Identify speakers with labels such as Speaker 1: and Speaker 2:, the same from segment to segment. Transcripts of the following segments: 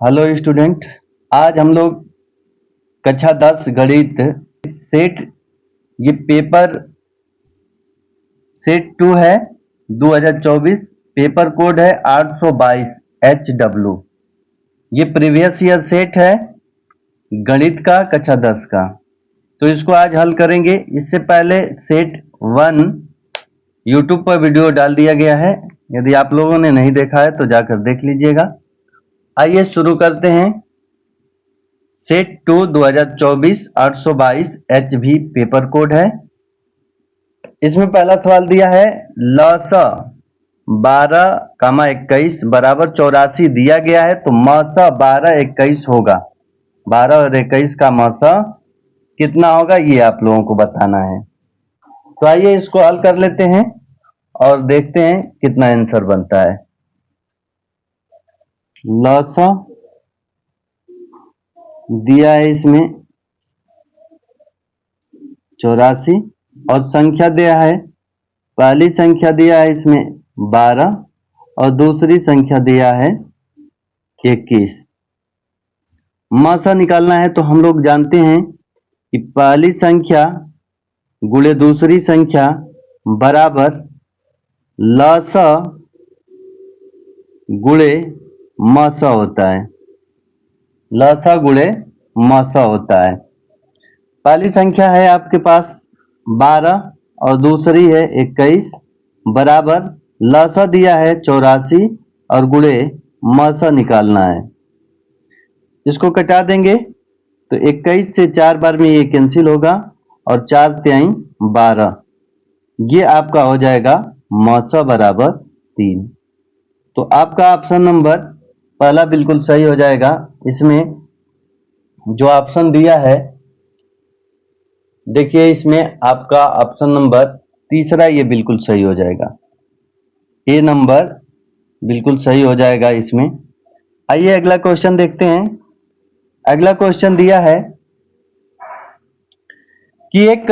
Speaker 1: Hello student. आज हम लोग कक्षा 10 गणित सेट ये पेपर सेट 2 है 2024। पेपर कोड है 822 HW। ये प्रीवियस ईयर सेट है गणित का कक्षा 10 का। तो इसको आज हल करेंगे। इससे पहले सेट 1 यूट्यूब पर वीडियो डाल दिया गया है। यदि आप लोगों ने नहीं देखा है तो जाकर देख लीजिएगा। आइए शुरू करते हैं। सेट 2 2024 822 HV पेपर कोड है। इसमें पहला सवाल दिया है लस 12, 21 बराबर 84 दिया गया है, तो मस 12, 21 होगा। 12 और 21 का मस कितना होगा ये आप लोगों को बताना है। तो आइए इसको हल कर लेते हैं और देखते हैं कितना आंसर बनता है। लस दिया है इसमें 84 और संख्या दिया है, पहली संख्या दिया है इसमें 12 और दूसरी संख्या दिया है 21। मासा निकालना है तो हम लोग जानते हैं कि पहली संख्या गुणे दूसरी संख्या बराबर लस गुणे मसा होता है। लसा गुणे मसा होता है। पहली संख्या है आपके पास 12 और दूसरी है 21 बराबर लसा दिया है 84 और गुणे मसा निकालना है। इसको कटा देंगे तो 21 से 4 बार में ये कैंसिल होगा और 4 तिहाई 12, ये आपका हो जाएगा मसा बराबर 3। तो आपका ऑप्शन नंबर पहला बिल्कुल सही हो जाएगा। इसमें जो ऑप्शन दिया है देखिए, इसमें आपका ऑप्शन नंबर तीसरा ये बिल्कुल सही हो जाएगा। ए नंबर बिल्कुल सही हो जाएगा इसमें। आइए अगला क्वेश्चन देखते हैं। अगला क्वेश्चन दिया है कि एक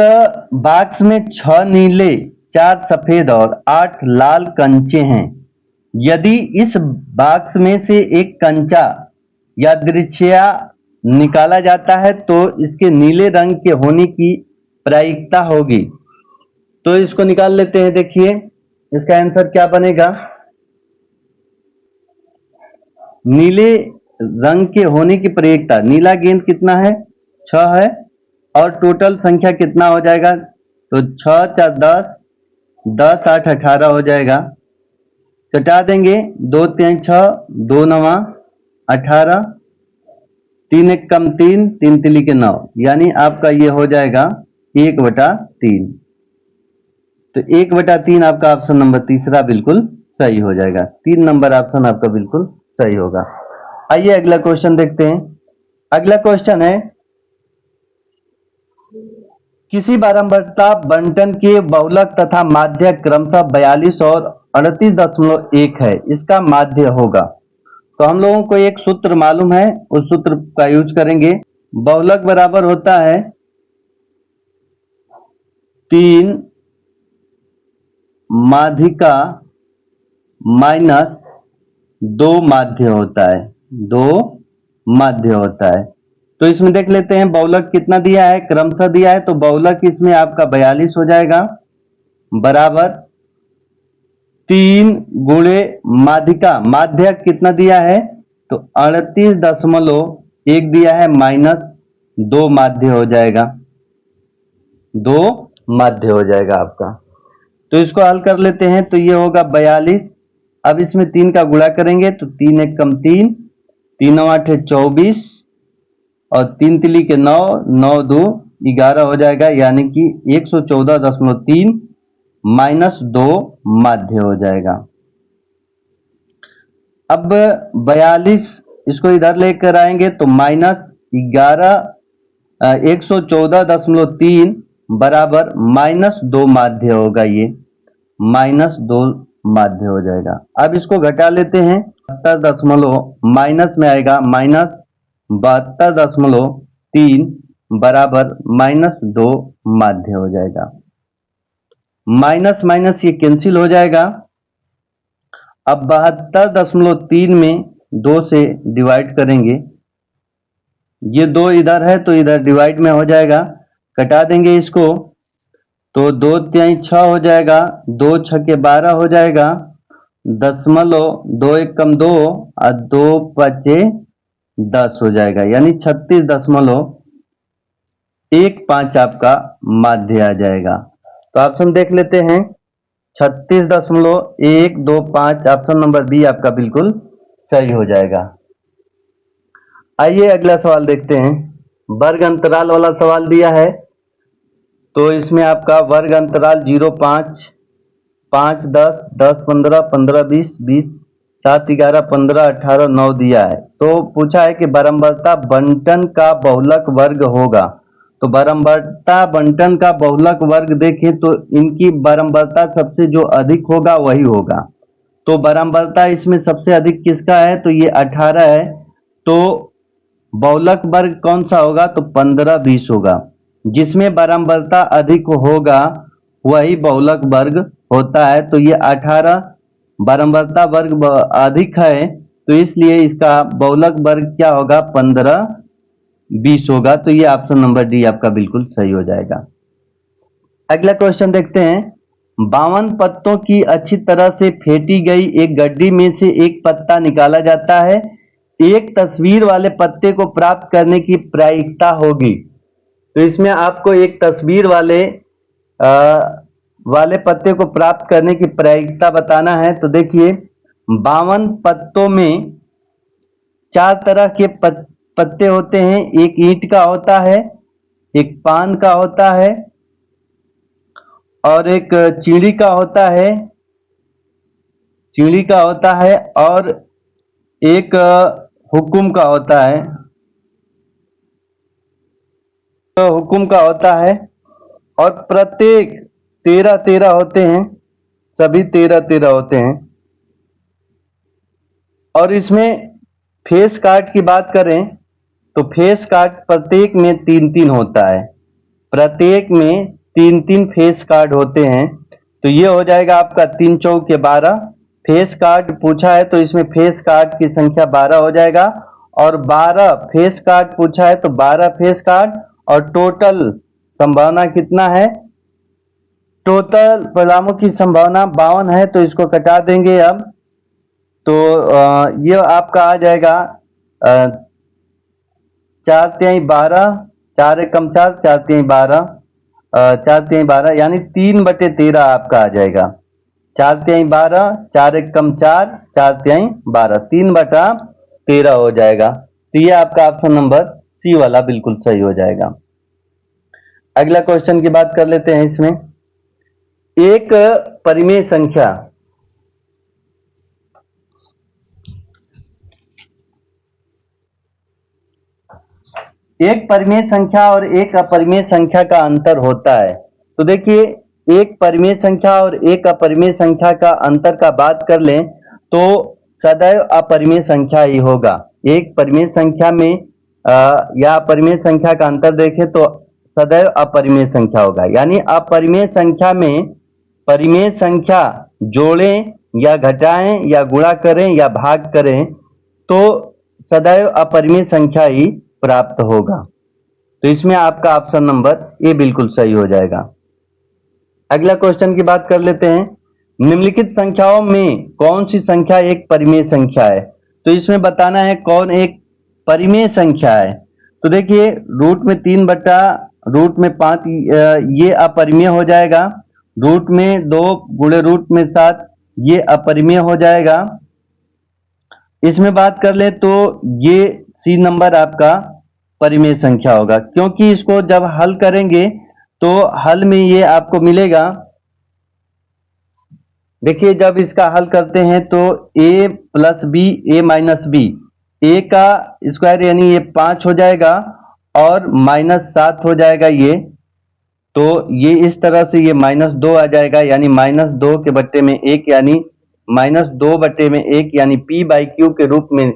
Speaker 1: बॉक्स में 6 नीले, 4 सफेद और 8 लाल कंचे हैं। यदि इस बॉक्स में से एक कंचा यादृच्छिया निकाला जाता है तो इसके नीले रंग के होने की प्रायिकता होगी। तो इसको निकाल लेते हैं। देखिए इसका आंसर क्या बनेगा। नीले रंग के होने की प्रायिकता, नीला गेंद कितना है 6 है और टोटल संख्या कितना हो जाएगा, तो 6 4 10, 10 8 18 हो जाएगा। कटा देंगे 2 3 6, 2 9 18, 3 1 कम 3, 3 तिली के 9, यानी आपका ये हो जाएगा 1/3। तो 1/3 आपका ऑप्शन नंबर तीसरा बिल्कुल सही हो जाएगा। 3 नंबर ऑप्शन आपका बिल्कुल सही होगा। आइए अगला क्वेश्चन देखते हैं। अगला क्वेश्चन है किसी बारंबारता बंटन के बहुलक तथा माध्य क्रमशः 42 और 38.1 है, इसका माध्य होगा। तो हम लोगों को एक सूत्र मालूम है, उस सूत्र का यूज करेंगे। बहुलक बराबर होता है 3 माध्यिका माइनस 2 माध्य होता है। 2 माध्य होता है। तो इसमें देख लेते हैं बहुलक कितना दिया है, क्रमशः दिया है, तो बहुलक इसमें आपका 42 हो जाएगा बराबर 3 गुणे माध्यिका, माध्य कितना दिया है, तो 38.1 दिया है माइनस 2 माध्य हो जाएगा। 2 माध्य हो जाएगा आपका। तो इसको हल कर लेते हैं तो ये होगा 42। अब इसमें 3 का गुणा करेंगे तो 3 1 कम 3, 3 9 8 24 और 3 तिली के 9, 9 2 11 हो जाएगा, यानी कि 114.3 माइनस 2 माध्य हो जाएगा। अब 42 इसको इधर लेकर आएंगे तो माइनस 114.3 बराबर माइनस 2 माध्य होगा। ये माइनस 2 माध्य हो जाएगा। अब इसको घटा लेते हैं, 72 माइनस में आएगा माइनस 72.3 बराबर माइनस 2 माध्य हो जाएगा। माइनस माइनस ये कैंसिल हो जाएगा। अब 72.3 में 2 से डिवाइड करेंगे, ये 2 इधर है तो इधर डिवाइड में हो जाएगा, कटा देंगे इसको तो 2 तिहाई 6 हो जाएगा, 2 छके 12 हो जाएगा, दशमलव 2 एकम 2 और 2 पचे 10 हो जाएगा, यानी 36.15 आपका माध्य आ जाएगा। तो ऑप्शन देख लेते हैं, 36.125 ऑप्शन नंबर बी आपका बिल्कुल सही हो जाएगा। आइए अगला सवाल देखते हैं। वर्ग अंतराल वाला सवाल दिया है, तो इसमें आपका वर्ग अंतराल 0, 5, 5, 10, 10, 15, 15, 20, 20, 7, 11, 15, 18, 9 दिया है। तो पूछा है कि बारंबारता बंटन का बहुलक वर्ग होगा। तो बारंबारता बंटन का बहुलक वर्ग देखें तो इनकी बारंबारता सबसे जो अधिक होगा वही होगा। तो बारंबारता इसमें सबसे अधिक किसका है, तो ये 18 है। तो बहुलक वर्ग कौन सा होगा, तो 15, 20 होगा। जिसमें बारंबारता अधिक होगा वही बहुलक वर्ग होता है। तो ये 18 बारंबारता वर्ग अधिक है, तो इसलिए इसका बहुलक वर्ग क्या होगा, 15, 20 होगा। तो ये ऑप्शन नंबर डी आपका बिल्कुल सही हो जाएगा। अगला क्वेश्चन देखते हैं। 52 पत्तों की अच्छी तरह से फेंटी गई एक गड्डी में से एक पत्ता निकाला जाता है। एक तस्वीर वाले पत्ते को प्राप्त करने की प्रायिकता होगी। तो इसमें आपको एक तस्वीर वाले पत्ते को प्राप्त करने की प्रायिकता बताना है। तो देखिए 52 पत्तों में 4 तरह के पत्ते होते हैं। एक ईंट का होता है, एक पान का होता है, और एक चींटी का होता है, और एक हुकुम का होता है, और प्रत्येक 13-13 होते हैं, सभी 13-13 होते हैं। और इसमें फेस कार्ड की बात करें तो फेस कार्ड प्रत्येक में 3-3 होता है, प्रत्येक में 3-3 फेस कार्ड होते हैं। तो ये हो जाएगा आपका 3 चौके 12 फेस कार्ड पूछा है, तो इसमें फेस कार्ड की संख्या 12 हो जाएगा। और 12 फेस कार्ड पूछा है तो 12 फेस कार्ड, और टोटल संभावना कितना है, टोटल परिणामों की संभावना 52 है। तो इसको कटा देंगे अब, तो ये आपका आ जाएगा 4 तिहाई 12, 4 एकम 4, 4 तिहाई 12, 4 तिहाई 12 यानी 3/13 आपका आ जाएगा। 4 तिहाई 12, 4 एकम 4, 4 तिहाई 12, 3/13 हो जाएगा। तो ये आपका ऑप्शन नंबर सी वाला बिल्कुल सही हो जाएगा। अगला क्वेश्चन की बात कर लेते हैं। इसमें एक परिमेय संख्या और एक अपरिमेय संख्या का अंतर होता है। तो देखिए एक परिमेय संख्या और एक अपरिमेय संख्या का अंतर का बात कर लें तो सदैव अपरिमेय संख्या ही होगा। एक परिमेय संख्या में या अपरिमेय संख्या का अंतर देखें तो सदैव अपरिमेय संख्या होगा। यानी अपरिमेय संख्या में परिमेय संख्या जोड़ें या घटाएं या गुणा करें या भाग करें तो सदैव अपरिमेय संख्या ही प्राप्त होगा। तो इसमें आपका ऑप्शन नंबर ए बिल्कुल सही हो जाएगा। अगला क्वेश्चन की बात कर लेते हैं। निम्नलिखित संख्याओं में कौन सी संख्या एक परिमेय संख्या है। तो इसमें बताना है कौन एक परिमेय संख्या है। तो देखिए रूट में 3 बटा रूट में 5 ये अपरिमेय हो जाएगा। रूट में 2 गुणे रूट में 7 ये अपरिमेय हो जाएगा। इसमें बात कर ले तो ये सी नंबर आपका परिमेय संख्या होगा, क्योंकि इसको जब हल करेंगे तो हल में ये आपको मिलेगा। देखिए जब इसका हल करते हैं तो a plus b a minus b, a का स्क्वायर यानी ये 5 हो जाएगा और -7 हो जाएगा ये। तो ये इस तरह से ये -2 आ जाएगा, यानी -2 के बट्टे में 1 यानी -2/1 यानी p/q के रूप में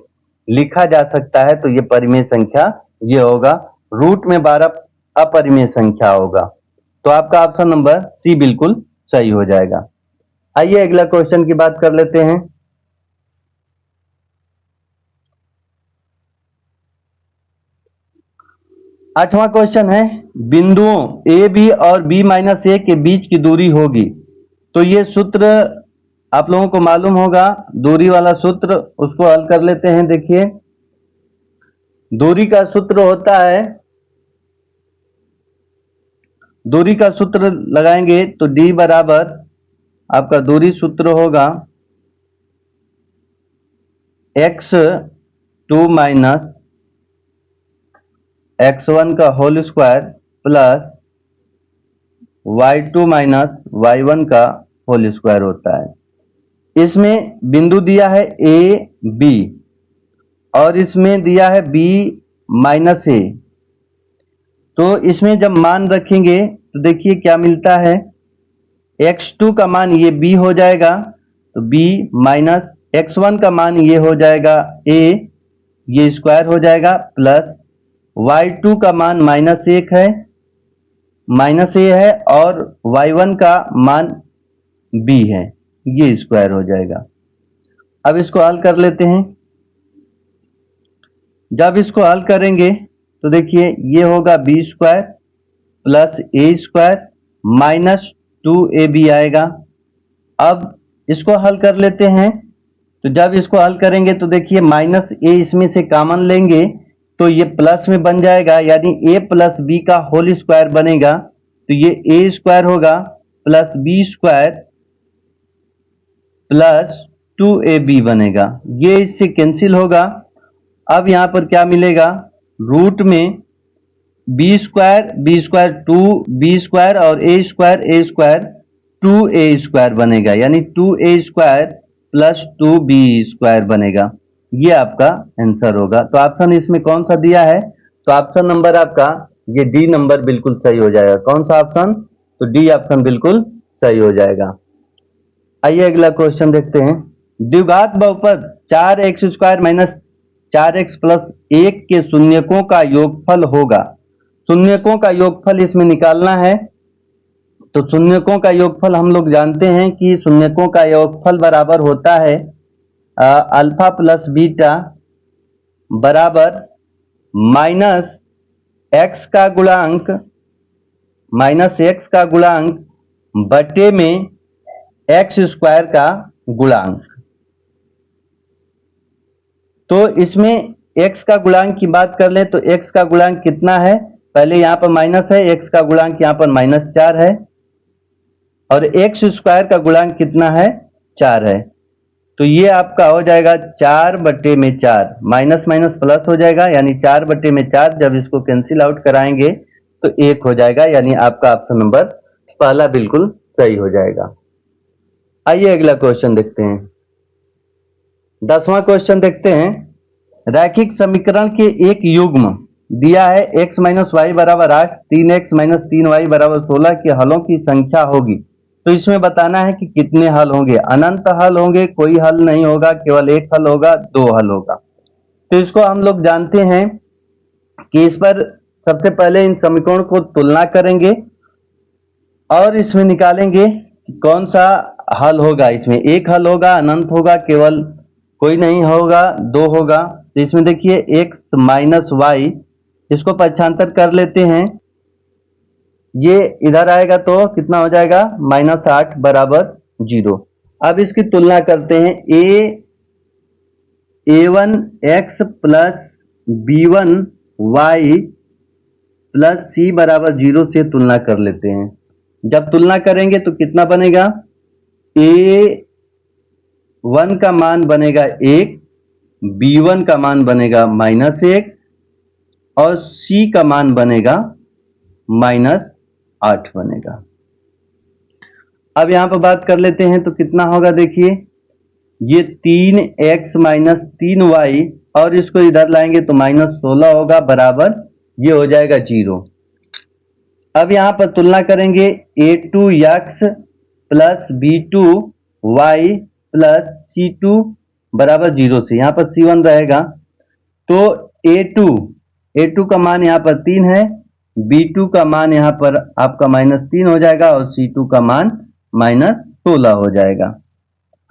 Speaker 1: लिखा जा सकता है। तो ये परिमेय संख्या ये होगा। रूट में 12 अपरिमेय संख्या होगा। तो आपका ऑप्शन नंबर सी बिल्कुल सही हो जाएगा। आइए अगला क्वेश्चन की बात कर लेते हैं। 8वां क्वेश्चन है, बिंदुओं ए बी और बी माइनस ए के बीच की दूरी होगी। तो ये सूत्र आप लोगों को मालूम होगा, दूरी वाला सूत्र, उसको हल कर लेते हैं। देखिए, दूरी का सूत्र होता है, दूरी का सूत्र लगाएंगे तो d बराबर आपका दूरी सूत्र होगा x2 माइनस x1 का whole square plus y2 minus y1 का होल स्क्वायर होता है। इसमें बिंदु दिया है a b और इसमें दिया है b माइनस a। तो इसमें जब मान रखेंगे तो देखिए क्या मिलता है, x2 का मान ये b हो जाएगा, तो b माइनस x1 का मान ये हो जाएगा a, ये स्क्वायर हो जाएगा, प्लस y2 का मान -1 है, -a है, और y1 का मान b है, ये स्क्वायर हो जाएगा। अब इसको हल कर लेते हैं। जब इसको हल करेंगे तो देखिए ये होगा b square plus a square minus 2ab आएगा। अब इसको हल कर लेते हैं। तो जब इसको हल करेंगे तो देखिए -a इसमें से कॉमन लेंगे तो ये प्लस में बन जाएगा, यानी a प्लस b का होल स्क्वायर बनेगा। तो ये a स्क्वायर होगा plus b square plus 2ab बनेगा, ये इससे कैंसिल होगा। अब यहां पर क्या मिलेगा, रूट में b स्क्वायर 2b स्क्वायर और a स्क्वायर 2a स्क्वायर बनेगा, यानी 2a square plus 2b square बनेगा। ये आपका आंसर होगा। तो ऑप्शन इसमें कौन सा दिया है, तो ऑप्शन नंबर आपका ये डी नंबर बिल्कुल सही हो जाएगा। कौन सा ऑप्शन, तो डी ऑप्शन बिल्कुल सही हो जाएगा। आइए अगला क्वेश्चन देखते हैं। द्विघात बहुपद 4x square minus 4x plus 1 के शून्यकों का योगफल होगा। शून्यकों का योगफल इसमें निकालना है। तो शून्यकों का योगफल हम लोग जानते हैं कि शून्यकों का योगफल बराबर होता है अल्फा प्लस बीटा बराबर माइनस x का गुणांक बटे में x स्क्वायर का गुणांक। तो इसमें x का गुणांक की बात कर ले तो x का गुणांक कितना है, पहले यहां पर माइनस है, x का गुणांक यहां पर -4 है, और x स्क्वायर का गुणांक कितना है, 4 है। तो ये आपका हो जाएगा 4 बटे में 4, माइनस माइनस प्लस हो जाएगा, यानी 4 बटे में 4। जब इसको कैंसिल आउट कराएंगे तो 1 हो जाएगा, यानी आपका ऑप्शन नंबर पहला बिल्कुल सही हो जाएगा। आइए अगला क्वेश्चन देखते हैं। 10वां क्वेश्चन देखते हैं। रैखिक समीकरण के एक युग्म दिया है x माइनस वाई बराबर 8, 3x माइनस 3y बराबर 16 के हलों की संख्या होगी। तो इसमें बताना है कि कितने हल होंगे। अनंत हल होंगे, कोई हल नहीं होगा, केवल एक हल होगा, 2 हल होगा। तो इसको हम लोग जानते हैं कि इस पर सबसे पहले इन समीकरणों को तुलना करेंगे और इसमें निकालेंगे कि कौन सा हल होगा। इसमें एक हल होगा, अनंत होगा, केवल कोई नहीं होगा, 2 होगा। तो इसमें देखिए x माइनस वाई, इसको पक्षांतर कर लेते हैं, ये इधर आएगा तो कितना हो जाएगा, -8 बराबर 0। अब इसकी तुलना करते हैं, a1x plus b1y plus c बराबर 0 से तुलना कर लेते हैं। जब तुलना करेंगे तो कितना बनेगा, a1 का मान बनेगा 1, b1 का मान बनेगा -1 और c का मान बनेगा -8 बनेगा। अब यहां पर बात कर लेते हैं तो कितना होगा, देखिए ये 3x माइनस 3y और इसको इधर लाएंगे तो -16 होगा, बराबर ये हो जाएगा 0। अब यहां पर तुलना करेंगे a2x plus b2y plus c2 बराबर 0 से, यहां पर c1 रहेगा। तो a2 का मान यहां पर 3 है, b2 का मान यहां पर आपका -3 हो जाएगा और c2 का मान -16 हो जाएगा।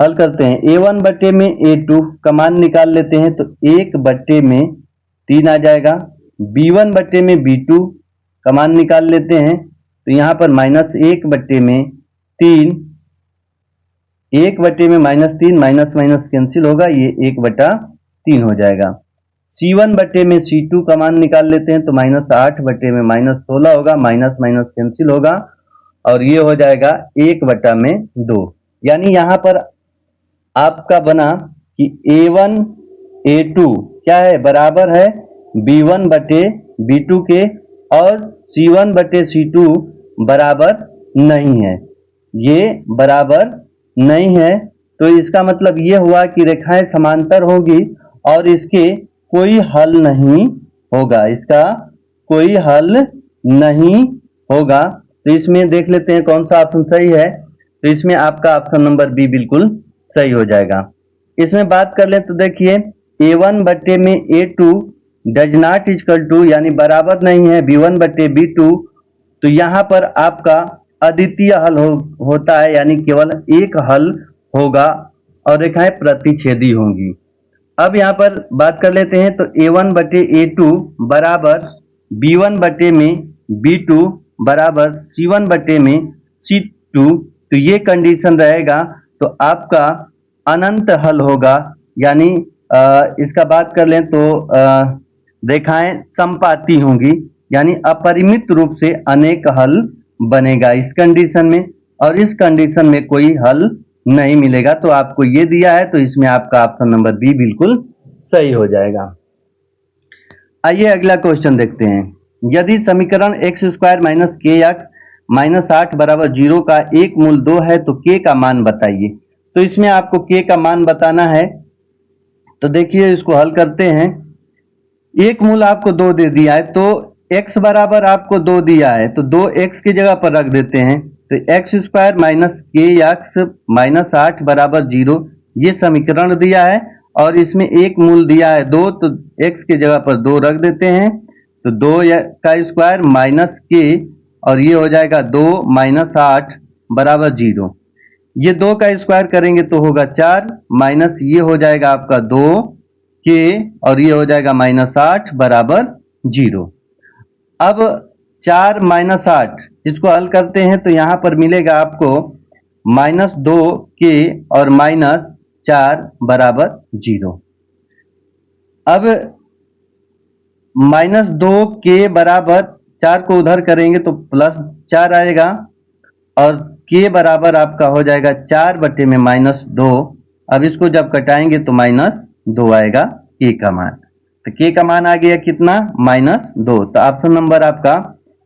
Speaker 1: हल करते हैं, a1 बटे में a2 का मान निकाल लेते हैं तो 1 बटे में 3 आ जाएगा, B1 बटे में B2 का मान निकाल लेते हैं। तो यहाँ पर -1 बटे में 3, 1 बटे में -3, माइनस माइनस कैंसिल होगा, ये 1/3 हो जाएगा। C1 बटे में C2 का मान निकाल लेते हैं। तो -8 बटे में -16 होगा, माइनस माइनस कैंसिल होगा और ये हो जाएगा 1/2। यानी यहाँ पर आपका बना कि A1 A2 क्या है, बराबर है B1 बटे B2 के, और C1 बटे C2 बराबर नहीं है, ये बराबर नहीं है। तो इसका मतलब ये हुआ कि रेखाएं समांतर होगी और इसके कोई हल नहीं होगा, इसका कोई हल नहीं होगा। तो इसमें देख लेते हैं कौन सा ऑप्शन सही है। तो इसमें आपका ऑप्शन नंबर बी बिल्कुल सही हो जाएगा। इसमें बात कर लें तो देखिए A1 बटे में A2 does not equal to, यानी बराबर नहीं है B1 बटे B2। तो यहाँ पर आपका अद्वितीय हल होता है, यानी केवल एक हल होगा और रेखाएं प्रतिच्छेदी होंगी। अब यहाँ पर बात कर लेते हैं तो A1 बटे A2 बराबर B1 बटे में B2 बराबर C1 बटे में C2। तो ये कंडीशन रहेगा तो आपका अनंत हल होगा, यानी इसका बात कर लें तो रेखाएं समपाती होंगी, यानी अपरिमित रूप से अनेक हल बनेगा इस कंडीशन में, और इस कंडीशन में कोई हल नहीं मिलेगा। तो आपको ये दिया है, तो इसमें आपका ऑप्शन नंबर बी बिल्कुल सही हो जाएगा। आइए अगला क्वेश्चन देखते हैं। यदि समीकरण x² माइनस के एक्स माइनस 8 बराबर 0 का एक मूल 2 है तो k का मान बताइए। तो इसमें आपको k का मान बताना है। तो देखिए इसको हल करते हैं। एक मूल आपको 2 दे दिया है, तो x बराबर आपको 2 दिया है, तो 2x की जगह पर रख देते हैं। तो x² माइनस के एक्स माइनस 8 बराबर 0, ये समीकरण दिया है और इसमें एक मूल दिया है 2, तो x की जगह पर 2 रख देते हैं। तो 2 का स्क्वायर माइनस के, और ये हो जाएगा 2 माइनस 8 बराबर 0। ये 2 का स्क्वायर करेंगे तो होगा 4, माइनस ये हो जाएगा आपका 2 के, और ये हो जाएगा -8 बराबर 0। अब 4 माइनस 8 इसको हल करते हैं तो यहां पर मिलेगा आपको -2 के और -4 बराबर 0। अब -2 के बराबर 4 को उधर करेंगे तो +4 आएगा, और के बराबर आपका हो जाएगा 4 बटे में -2। अब इसको जब कटाएंगे तो -2 आएगा के का मान। तो के का मान आ गया कितना, -2। तो ऑप्शन नंबर आपका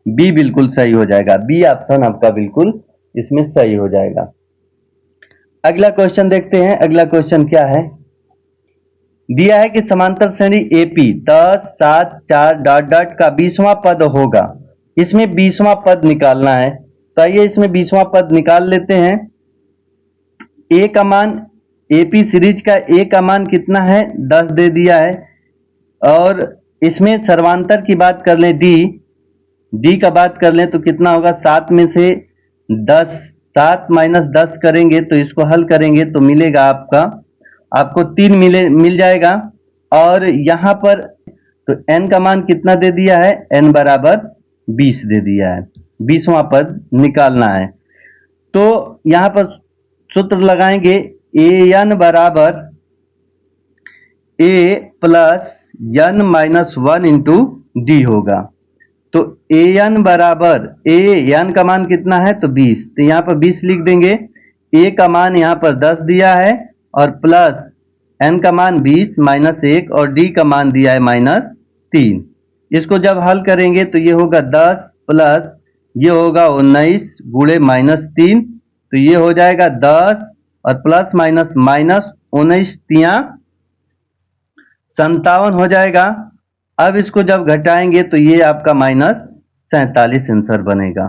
Speaker 1: बी बिल्कुल सही हो जाएगा। बी ऑप्शन आपका बिल्कुल इसमें सही हो जाएगा। अगला क्वेश्चन देखते हैं। अगला क्वेश्चन क्या है, दिया है कि समांतर श्रेणी एपी 10, 7, 4 डॉट डॉट का 20वां पद होगा। इसमें 20वां पद निकालना है। तो आइए इसमें 20वां पद निकाल लेते हैं। ए का मान, एपी सीरीज का ए का मान कितना है, 10 दे दिया है। और इसमें सर्वांतर की बात कर लें, डी का बात कर लें तो कितना होगा, 7 में से 10, 7 माइनस 10 करेंगे तो इसको हल करेंगे तो मिलेगा आपको 3 मिल जाएगा। और यहाँ पर तो n का मान कितना दे दिया है, n बराबर 20 दे दिया है। 20वां पद निकालना है। तो यहाँ पर सूत्र लगाएंगे, ए एन बराबर a plus n minus 1 into d होगा। तो ए एन बराबर एन का मान कितना है, तो 20। तो यहाँ पर 20 लिख देंगे। ए का मान यहाँ पर 10 दिया है और प्लस एन का मान 20 माइनस 1 और डी का मान दिया है -3। इसको जब हल करेंगे तो ये होगा 10 प्लस ये होगा 19 गुणे -3। तो ये हो जाएगा 10 और प्लस माइनस -19 तिया 57 हो जाएगा। अब इसको जब घटाएंगे तो ये आपका -47 आंसर बनेगा।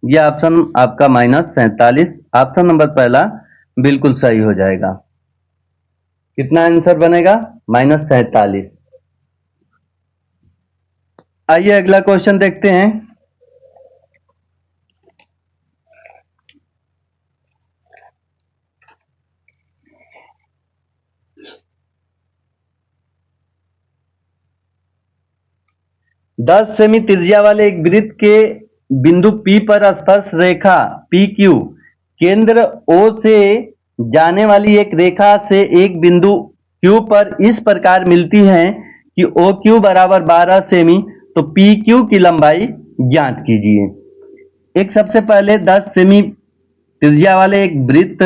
Speaker 1: ये ऑप्शन आपका -47, ऑप्शन नंबर पहला बिल्कुल सही हो जाएगा। कितना आंसर बनेगा, -47। आइए अगला क्वेश्चन देखते हैं। 10 सेमी त्रिज्या वाले एक वृत्त के बिंदु P पर स्पर्श रेखा PQ केंद्र O से जाने वाली एक रेखा से एक बिंदु Q पर इस प्रकार मिलती है कि OQ बराबर 12 सेमी, तो PQ की लंबाई ज्ञात कीजिए। एक सबसे पहले 10 सेमी त्रिज्या वाले एक वृत्त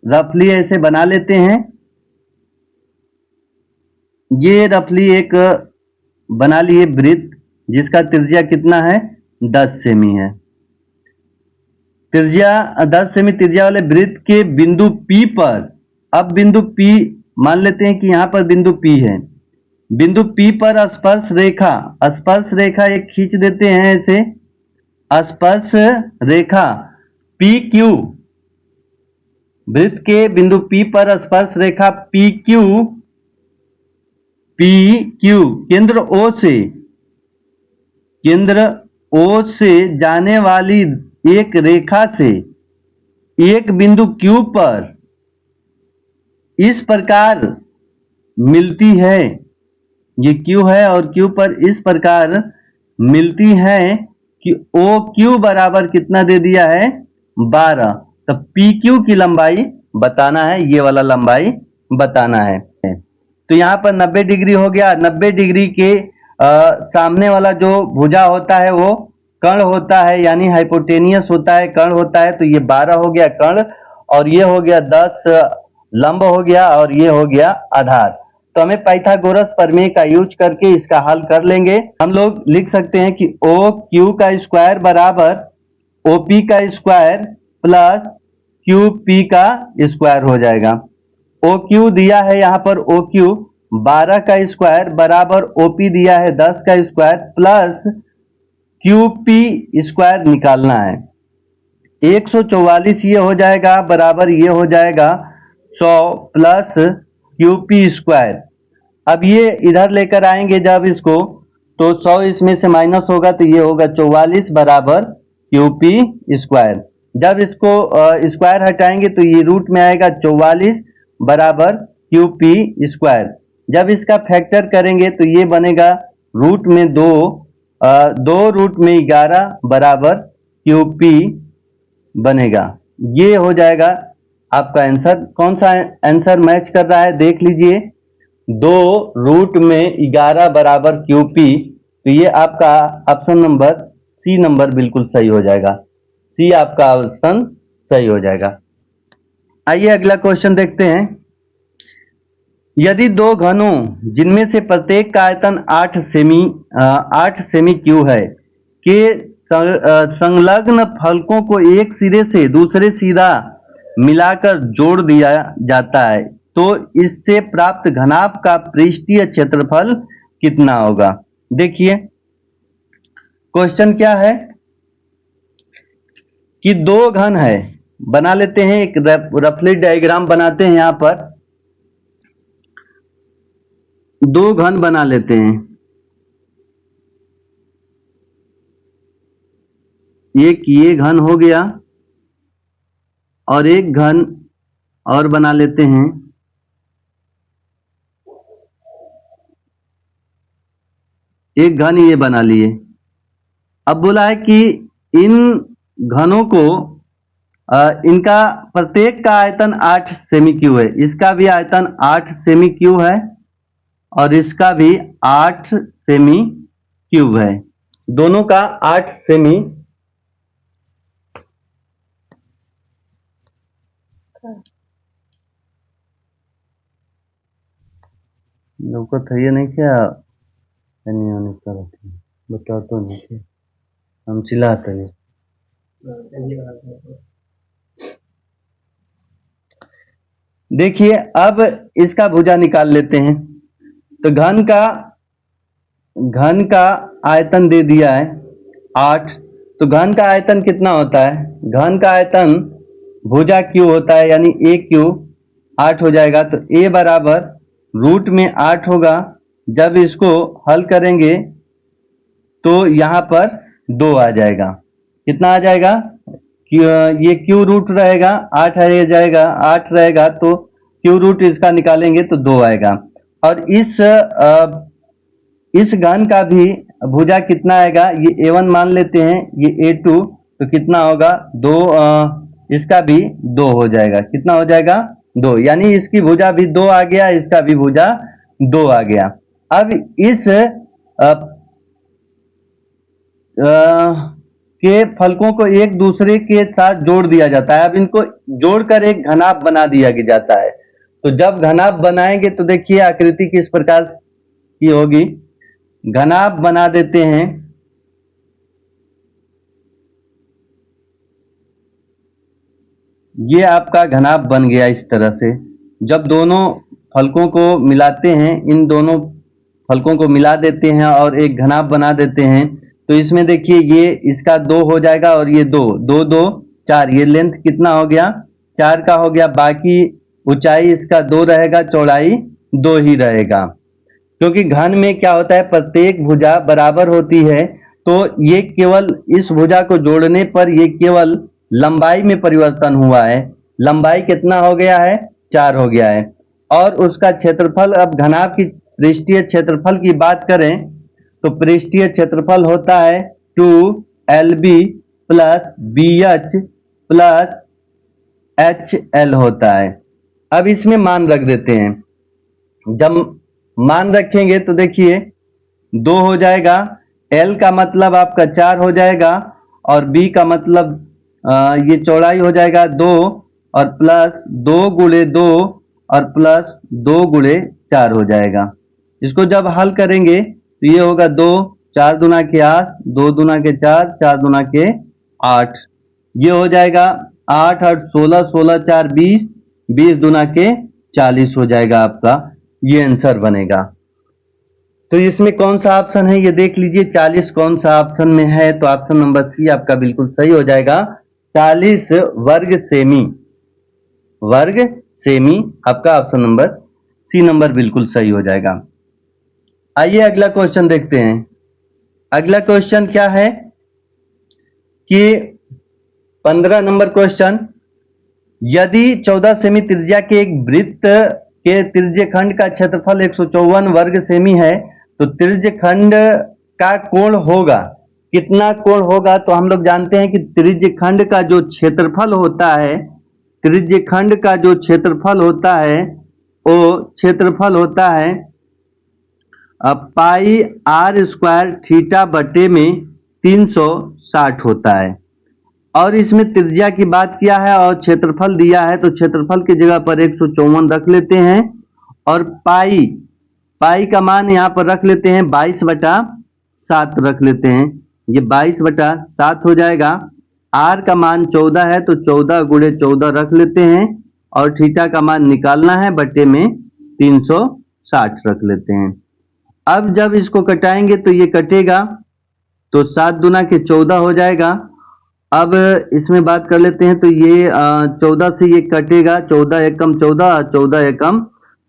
Speaker 1: रफली ऐसे बना लेते हैं। ये रफली एक बना लिए वृत्त जिसका त्रिज्या कितना है, 10 सेमी है। त्रिज्या 10 सेमी त्रिज्या वाले वृत्त के बिंदु P पर, अब बिंदु P मान लेते हैं कि यहां पर बिंदु P है, बिंदु P पर स्पर्श रेखा एक खींच देते हैं ऐसे, स्पर्श रेखा PQ, वृत्त के बिंदु P पर स्पर्श रेखा PQ केंद्र O से जाने वाली एक रेखा से एक बिंदु Q पर इस प्रकार मिलती है, ये Q है और Q पर इस प्रकार मिलती है कि OQ बराबर कितना दे दिया है, 12। तो PQ की लंबाई बताना है, ये वाला लंबाई बताना है। तो यहाँ पर 90 डिग्री हो गया। 90 डिग्री के सामने वाला जो भुजा होता है वो कर्ण होता है, यानी हाइपोटेनियस होता है, कर्ण होता है। तो ये 12 हो गया कर्ण, और ये हो गया 10 लंब हो गया, और ये हो गया आधार। तो हमें पाइथागोरस प्रमेय का यूज करके इसका हल कर लेंगे। हम लोग लिख सकते हैं कि OQ का स्क्वायर बराबर OP का स्क्वायर प्लस QP का स्क्वायर हो जाएगा। OQ दिया है यहाँ पर, OQ 12 का स्क्वायर बराबर OP दिया है 10 का स्क्वायर प्लस QP स्क्वायर निकालना है। 144 ये हो जाएगा बराबर ये हो जाएगा 100 प्लस QP स्क्वायर। अब ये इधर लेकर आएंगे जब इसको, तो 100 इसमें से माइनस होगा तो ये होगा 44 बराबर QP स्क्वायर। जब इसको स्क्वायर हटाएंगे तो ये रूट में आएगा 44 बराबर QP स्क्वायर। जब इसका फैक्टर करेंगे तो ये बनेगा रूट में 2 रूट में 11 बराबर QP बनेगा। ये हो जाएगा आपका आंसर। कौन सा आंसर मैच कर रहा है देख लीजिए, 2 रूट में 11 बराबर QP, तो ये आपका ऑप्शन नंबर C नंबर बिल्कुल सही हो जाएगा। C आपका ऑप्शन सही हो जाएगा। आइए अगला क्वेश्चन देखते हैं। यदि दो घनों जिनमें से प्रत्येक का आयतन 8 सेमी क्यू है के संलग्न फलकों को एक सिरे से दूसरे सिरा मिलाकर जोड़ दिया जाता है, तो इससे प्राप्त घनाभ का पृष्ठीय क्षेत्रफल कितना होगा। देखिए क्वेश्चन क्या है कि दो घन है, बना लेते हैं एक रफली डायग्राम बनाते हैं। यहां पर दो घन बना लेते हैं, एक ये घन हो गया और एक घन और बना लेते हैं। एक घन ये बना लिए। अब बोला है कि इन घनों को इनका प्रत्येक का आयतन 8 सेमी क्यू है, इसका भी आयतन 8 सेमी क्यू है और इसका भी 8 सेमी क्यूब है, दोनों का 8 सेमी लोग था ये नहीं क्या नहीं होने का बता तो नहीं क्या हम चिल्लाते हैं। देखिए अब इसका भुजा निकाल लेते हैं। तो घन का आयतन दे दिया है 8, तो घन का आयतन कितना होता है, घन का आयतन भुजा क्यू होता है, यानी ए क्यू 8 हो जाएगा। तो ए बराबर रूट में 8 होगा। जब इसको हल करेंगे तो यहाँ पर 2 आ जाएगा। कितना आ जाएगा, ये क्यू रूट रहेगा 8 आ जाएगा, 8 रहेगा तो क्यू रूट इसका निकालेंगे तो 2 आएगा। और इस घन का भी भुजा कितना आएगा, ये A1 मान लेते हैं, ये A2, तो कितना होगा 2, इसका भी 2 हो जाएगा। कितना हो जाएगा 2, यानी इसकी भुजा भी 2 आ गया, इसका भी भुजा 2 आ गया। अब इस के फलकों को एक दूसरे के साथ जोड़ दिया जाता है। अब इनको जोड़कर एक घनाभ बना दिया जाता है। तो जब घनाभ बनाएंगे तो देखिए आकृति किस प्रकार की होगी। घनाभ बना देते हैं, ये आपका घनाभ बन गया इस तरह से। जब दोनों फलकों को मिलाते हैं, इन दोनों फलकों को मिला देते हैं और एक घनाभ बना देते हैं, तो इसमें देखिए ये इसका 2 हो जाएगा और ये 2, 2 2 4, ये लेंथ कितना हो गया 4 का हो गया। बाकी ऊंचाई इसका 2 रहेगा, चौड़ाई 2 ही रहेगा। क्योंकि घन में क्या होता है, प्रत्येक भुजा बराबर होती है, तो ये केवल इस भुजा को जोड़ने पर ये केवल लंबाई में परिवर्तन हुआ है। लंबाई कितना हो गया है 4 हो गया है। और उसका क्षेत्रफल, अब घनाभ की पृष्ठीय क्षेत्रफल की बात करें तो पृष्ठीय क्षेत्रफल होता है 2LB plus BH plus HL होता है। अब इसमें मान रख देते हैं। जब मान रखेंगे तो देखिए 2 हो जाएगा, L का मतलब आपका 4 हो जाएगा और B का मतलब ये चौड़ाई हो जाएगा 2 और प्लस 2 गुणे 2 और प्लस 2 गुणे 4 हो जाएगा। इसको जब हल करेंगे तो ये होगा 2 4 दूना के 8, 2 दूना के 4, 4 दूना के 8, ये हो जाएगा 8 8 16, 16 4 20, 20 दूना के 40 हो जाएगा आपका, ये आंसर बनेगा। तो इसमें कौन सा ऑप्शन है ये देख लीजिए, 40 कौन सा ऑप्शन में है, तो ऑप्शन नंबर सी आपका बिल्कुल सही हो जाएगा। 40 वर्ग सेमी, वर्ग सेमी आपका ऑप्शन नंबर सी नंबर बिल्कुल सही हो जाएगा। आइए अगला क्वेश्चन देखते हैं। अगला क्वेश्चन क्या है कि 15 नंबर क्वेश्चन, यदि 14 सेमी त्रिज्या के एक वृत्त के त्रिज्यखंड का क्षेत्रफल 154 वर्ग सेमी है, तो त्रिज्यखंड का कोण होगा, कितना कोण होगा, तो हम लोग जानते हैं कि त्रिज्यखंड का जो क्षेत्रफल होता है, त्रिज्यखंड का जो क्षेत्रफल होता है वो क्षेत्रफल होता है पाई r स्क्वायर थीटा बटे में 360 होता है। और इसमें त्रिज्या की बात किया है और क्षेत्रफल दिया है, तो क्षेत्रफल की जगह पर 154 रख लेते हैं और पाई, पाई का मान यहाँ पर रख लेते हैं 22/7 रख लेते हैं, ये 22/7 हो जाएगा। r का मान 14 है तो 14 गुणे 14 रख लेते हैं और थीटा का मान निकालना है, बटे में 360 रख लेते हैं। अब जब इसको कटाएंगे तो ये कटेगा, तो 7 दूना के 14 हो जाएगा। अब इसमें बात कर लेते हैं, तो ये 14 से ये कटेगा, 14 एकम 14, 14 एकम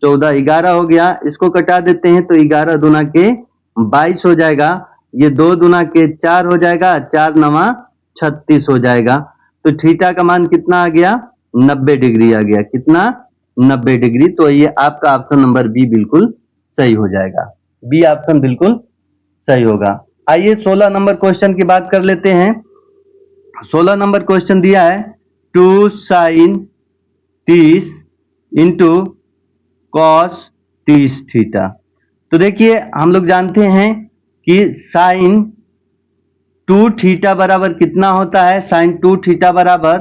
Speaker 1: 14, 11 हो गया। इसको कटा देते हैं तो 11 दूना के 22 हो जाएगा, ये 2 दूना के 4 हो जाएगा, 4 नवा 36 हो जाएगा। तो थीटा का मान कितना आ गया 90 डिग्री आ गया, कितना 90 डिग्री। तो ये आपका ऑप्शन नंबर बी बिल्कुल सही हो जाएगा, बी ऑप्शन बिल्कुल सही होगा। आइए 16 नंबर क्वेश्चन की बात कर लेते हैं। 16 नंबर क्वेश्चन दिया है 2 sin 30 इंटू कॉस 30 थीटा। तो देखिए हम लोग जानते हैं कि साइन 2 थीटा बराबर कितना होता है, साइन 2 थीटा बराबर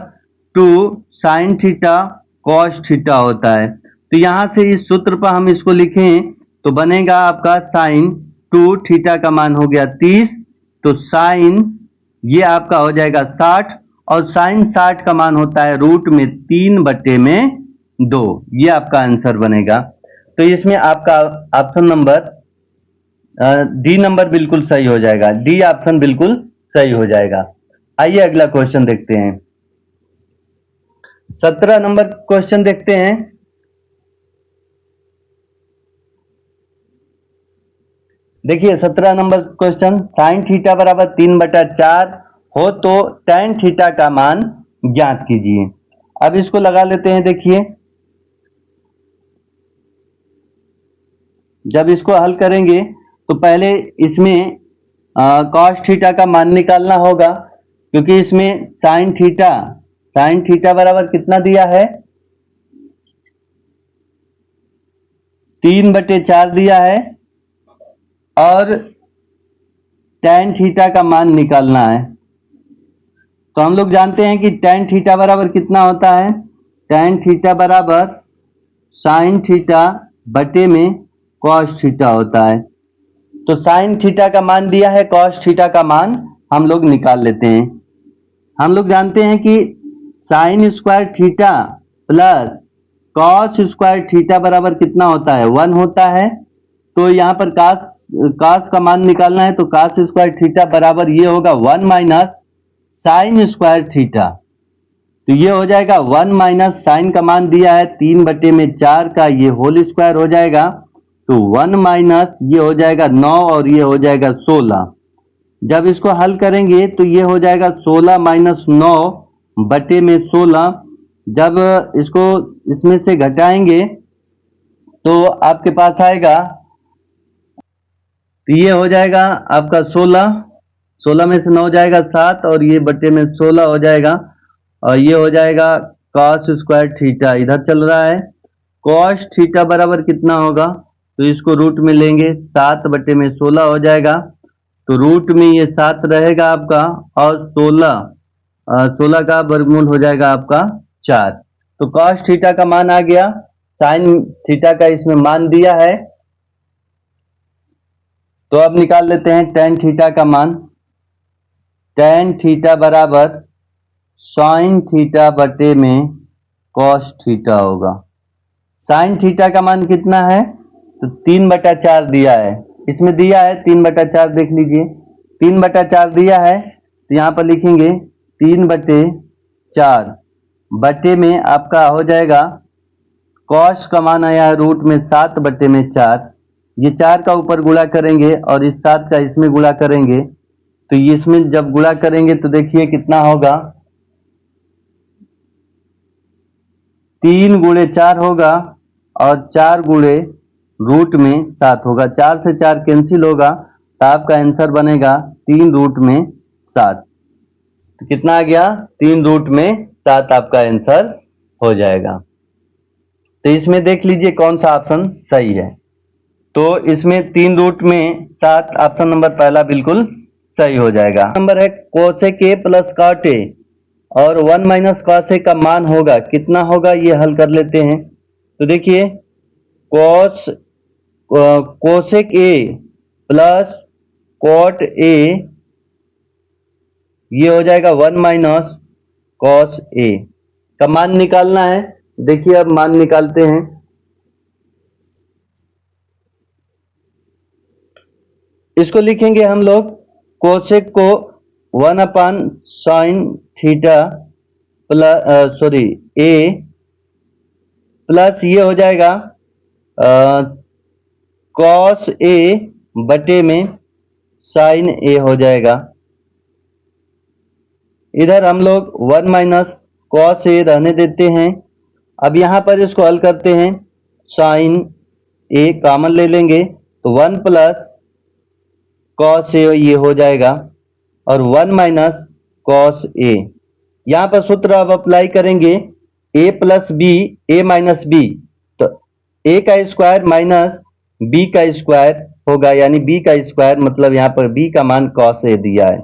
Speaker 1: 2 साइन थीटा कॉस थीटा होता है। तो यहां से इस सूत्र पर हम इसको लिखें तो बनेगा आपका साइन 2 थीटा का मान हो गया 30, तो साइन ये आपका हो जाएगा 60 और साइन 60 का मान होता है रूट में 3/2, ये आपका आंसर बनेगा। तो इसमें आपका ऑप्शन नंबर डी नंबर बिल्कुल सही हो जाएगा, डी ऑप्शन बिल्कुल सही हो जाएगा। आइए अगला क्वेश्चन देखते हैं। 17 नंबर क्वेश्चन देखते हैं। देखिए 17 नंबर क्वेश्चन, साइन थीटा बराबर 3/4 हो तो टैन थीटा का मान ज्ञात कीजिए। अब इसको लगा लेते हैं। देखिए जब इसको हल करेंगे तो पहले इसमें कॉस थीटा का मान निकालना होगा, क्योंकि इसमें साइन थीटा बराबर कितना दिया है, 3/4 दिया है, और tan थीटा का मान निकालना है। तो हम लोग जानते हैं कि tan थीटा बराबर कितना होता है, tan थीटा बराबर साइन थीटा बटे में कॉस थीटा होता है। तो साइन थीटा का मान दिया है, कॉस थीटा का मान हम लोग निकाल लेते हैं। हम लोग जानते हैं कि sine square theta plus cos square theta बराबर कितना होता है, 1 होता है। तो यहाँ पर कास का मान निकालना है, तो कास स्क्वायर थीटा बराबर ये होगा 1 माइनस साइन स्क्वायर थीटा। तो ये हो जाएगा 1 माइनस साइन का मान दिया है 3/4 का, ये होल स्क्वायर हो जाएगा। तो 1 माइनस ये हो जाएगा 9 और ये हो जाएगा 16। जब इसको हल करेंगे तो ये हो जाएगा 16 माइनस 9/16। जब इसको इसमें से घटाएंगे तो आपके पास आएगा, तो ये हो जाएगा आपका 16 में से 9 जाएगा 7 और ये बटे में 16 हो जाएगा, और ये हो जाएगा कॉस स्क्वायर थीटा इधर चल रहा है। कॉस थीटा बराबर कितना होगा, तो इसको रूट में लेंगे, 7/16 हो जाएगा। तो रूट में ये 7 रहेगा आपका, और 16 का वर्गमूल हो जाएगा आपका 4। तो कॉस थीटा का मान आ गया, साइन थीटा का इसमें मान दिया है। तो अब निकाल लेते हैं tan थीटा का मान। tan थीटा बराबर साइन थीटा बटे में कॉस थीटा होगा। साइन थीटा का मान कितना है, तो 3/4 दिया है, इसमें दिया है 3/4, देख लीजिए 3/4 दिया है। तो यहाँ पर लिखेंगे 3/4 बटे में आपका हो जाएगा, कॉस का मान आया है रूट में 7/4। ये 4 का ऊपर गुणा करेंगे और इस 7 का इसमें गुणा करेंगे, तो इसमें जब गुणा करेंगे तो देखिए कितना होगा, 3 गुणे 4 होगा और 4 गुणे रूट में 7 होगा। 4 से 4 कैंसिल होगा, तो आपका आंसर बनेगा 3 रूट में 7। तो कितना आ गया, 3 रूट में 7 आपका आंसर हो जाएगा। तो इसमें देख लीजिए कौन सा ऑप्शन सही है। तो इसमें 3 रूट में 7 ऑप्शन नंबर पहला बिल्कुल सही हो जाएगा। नंबर है cosec a plus cot a और 1 माइनस कॉस ए का मान होगा कितना होगा, ये हल कर लेते हैं। तो देखिए cosec a plus cot a, ये हो जाएगा 1 माइनस कॉस ए का मान निकालना है। देखिए अब मान निकालते हैं। इसको लिखेंगे हम लोग, कोसेक को 1/sin थीटा प्लस ए प्लस ये हो जाएगा कॉस ए बटे में साइन ए हो जाएगा। इधर हम लोग 1 माइनस कॉस ए रहने देते हैं। अब यहां पर इसको हल करते हैं, साइन ए कॉमन ले लेंगे, तो 1 प्लस कॉस ए ये हो जाएगा, और 1 माइनस कॉस ए। यहां पर सूत्र अब अप्लाई करेंगे, ए प्लस बी ए माइनस बी, तो ए का स्क्वायर माइनस बी का स्क्वायर होगा, यानी बी का स्क्वायर, मतलब यहाँ पर बी का मान कॉस ए दिया है,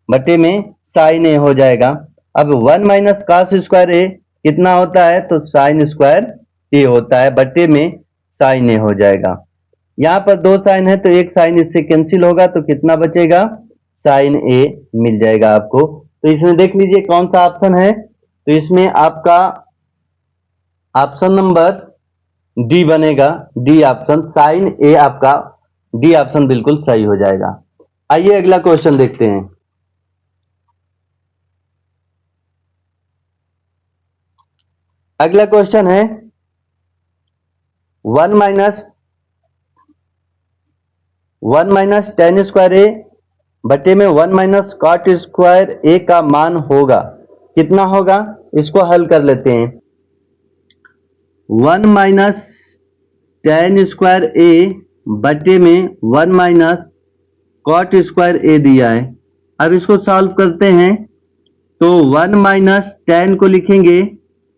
Speaker 1: बटे में साइन ए हो जाएगा। अब 1 माइनस कॉस स्क्वायर ए कितना होता है, तो साइन स्क्वायर ए होता है, बटे में साइन ए हो जाएगा। यहाँ पर 2 साइन है तो एक साइन इससे कैंसिल होगा, तो कितना बचेगा, साइन ए मिल जाएगा आपको। तो इसमें देख लीजिए कौन सा ऑप्शन है, तो इसमें आपका ऑप्शन नंबर डी बनेगा, डी ऑप्शन, साइन ए आपका डी ऑप्शन बिल्कुल सही हो जाएगा। आइए अगला क्वेश्चन देखते हैं। अगला क्वेश्चन है 1 माइनस tan स्क्वायर ए बटे में 1 माइनस कॉट स्क्वायर ए का मान होगा कितना होगा, इसको हल कर लेते हैं। 1 माइनस tan स्क्वायर ए बटे में 1 माइनस कॉट स्क्वायर ए दिया है। अब इसको सॉल्व करते हैं तो 1 माइनस टेन को लिखेंगे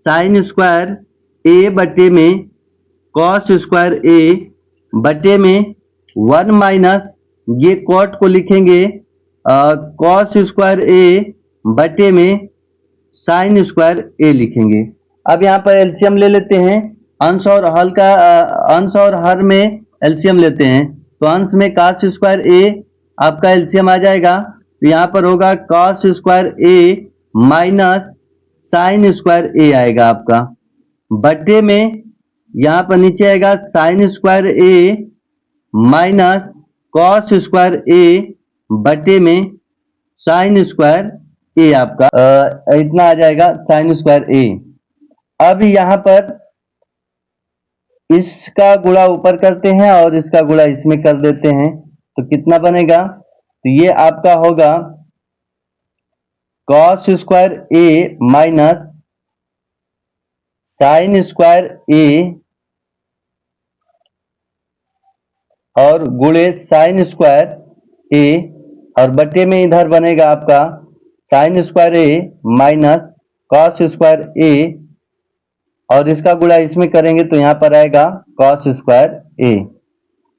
Speaker 1: साइन स्क्वायर ए बटे में कॉस स्क्वायर ए बटे में 1 माइनस ये कॉट को लिखेंगे कॉस स्क्वायर ए बटे में साइन स्क्वायर ए लिखेंगे। अब यहाँ पर एलसीएम ले लेते हैं, अंश और हल का अंश और हर में एलसीएम लेते हैं तो अंश में कॉस स्क्वायर ए आपका एलसीएम आ जाएगा तो यहाँ पर होगा कॉस स्क्वायर ए माइनस साइन स्क्वायर ए आएगा आपका, बटे में यहाँ पर नीचे आएगा sine square A minus cos square a बटे में साइन स्क्वायर ए आपका इतना आ जाएगा साइन स्क्वायर ए। अब यहाँ पर इसका गुणा ऊपर करते हैं और इसका गुणा इसमें कर देते हैं तो कितना बनेगा, तो ये आपका होगा कॉस स्क्वायर ए माइनस साइन स्क्वायर ए और गुणे साइन स्क्वायर ए और बटे में इधर बनेगा आपका साइन स्क्वायर ए माइनस कॉस स्क्वायर ए और इसका गुणा इसमें करेंगे तो यहाँ पर आएगा कॉस स्क्वायर ए।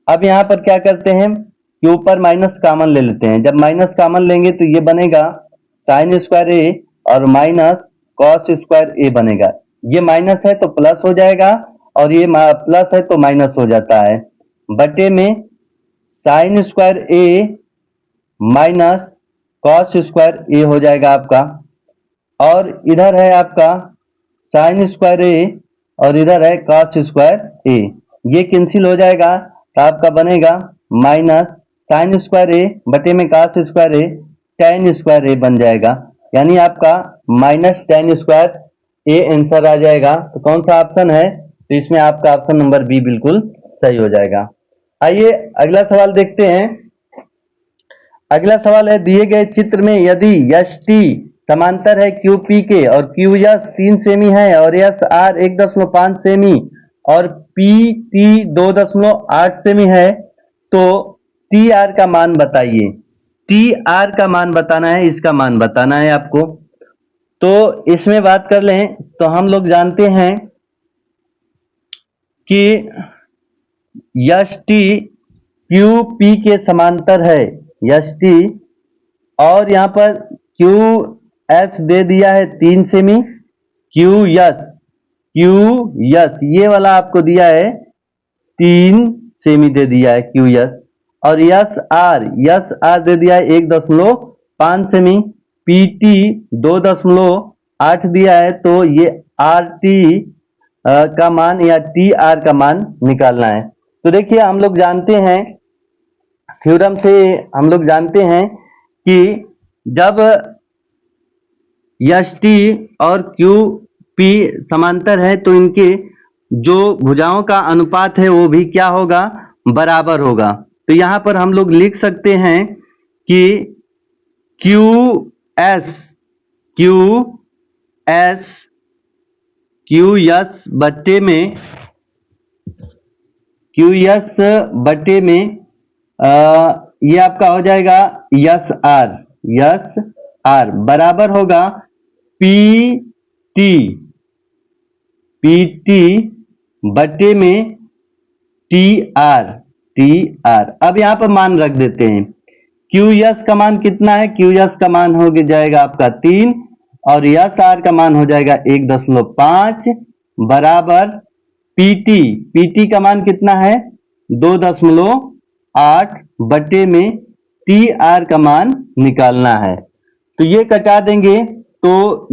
Speaker 1: अब यहाँ पर क्या करते हैं कि ऊपर माइनस कॉमन ले लेते हैं, जब माइनस कॉमन लेंगे तो ये बनेगा साइन स्क्वायर ए और माइनस कॉस स्क्वायर ए बनेगा। ये माइनस है तो प्लस हो जाएगा और ये प्लस है तो माइनस हो जाता है, बटे में साइन स्क्वायर ए माइनस कॉस स्क्वायर ए हो जाएगा आपका और इधर है आपका साइन स्क्वायर ए और इधर है कॉस स्क्वायर ए, ये कैंसिल हो जाएगा तो आपका बनेगा माइनस साइन स्क्वायर ए बटे में cos square a tan square a बन जाएगा, यानी आपका minus tan square a answer आ जाएगा। तो कौन सा ऑप्शन है, तो इसमें आपका ऑप्शन नंबर बी बिल्कुल सही हो जाएगा। आइए अगला सवाल देखते हैं। अगला सवाल है दिए गए चित्र में यदि यश टी समांतर है क्यू पी के और क्यू यस 3 सेमी है और यस आर 1.5 सेमी और पी टी 2.8 सेमी है तो टी आर का मान बताइए। टी आर का मान बताना है, इसका मान बताना है आपको। तो इसमें बात कर लें तो हम लोग जानते हैं कि यश टी क्यू पी के समांतर है, यश टी और यहाँ पर क्यू एस दे दिया है 3 सेमी, क्यू यस ये वाला आपको दिया है 3 सेमी दे दिया है क्यू यस और यस आर दे दिया है 1.5 सेमी, पीटी 2.8 दिया है तो ये आर टी का मान या टी आर का मान निकालना है। तो देखिए हम लोग जानते हैं थ्योरम से हम लोग जानते हैं कि जब यश टी और क्यू पी समांतर है तो इनके जो भुजाओं का अनुपात है वो भी क्या होगा, बराबर होगा। तो यहां पर हम लोग लिख सकते हैं कि क्यू यस बटे में ये आपका हो जाएगा यस आर बराबर होगा पीटी बटे में टी आर। अब यहाँ पर मान रख देते हैं, क्यू यस का मान कितना है, क्यू यस का मान हो जाएगा आपका 3 और यस आर का मान हो जाएगा 1.5 बराबर पीटी का मान कितना है 2.8 बटे में टी आर का मान निकालना है। तो ये कटा देंगे तो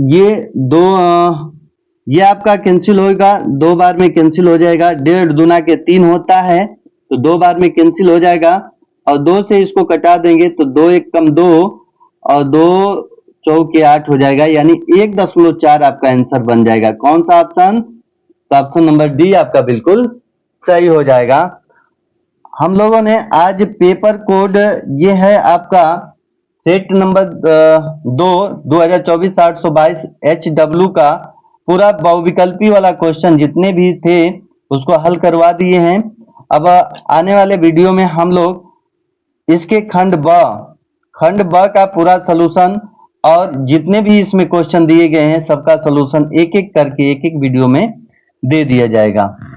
Speaker 1: ये आपका कैंसिल होगा, 2 बार में कैंसिल हो जाएगा, 1.5 दूना के 3 होता है तो 2 बार में कैंसिल हो जाएगा और 2 से इसको कटा देंगे तो 2 1 कम 2 और 2 चौके 8 हो जाएगा, यानी 1.4 आपका आंसर बन जाएगा। कौन सा ऑप्शन, तो ऑप्शन नंबर डी आपका बिल्कुल सही हो जाएगा। हम लोगों ने आज पेपर कोड ये है आपका सेट नंबर 2 2024-822 HW का पूरा बहुविकल्पी वाला क्वेश्चन जितने भी थे उसको हल करवा दिए हैं। अब आने वाले वीडियो में हम लोग इसके खंड ब का पूरा सॉल्यूशन और जितने भी इसमें क्वेश्चन दिए गए हैं सबका सॉल्यूशन एक एक करके एक एक वीडियो में दे दिया जाएगा।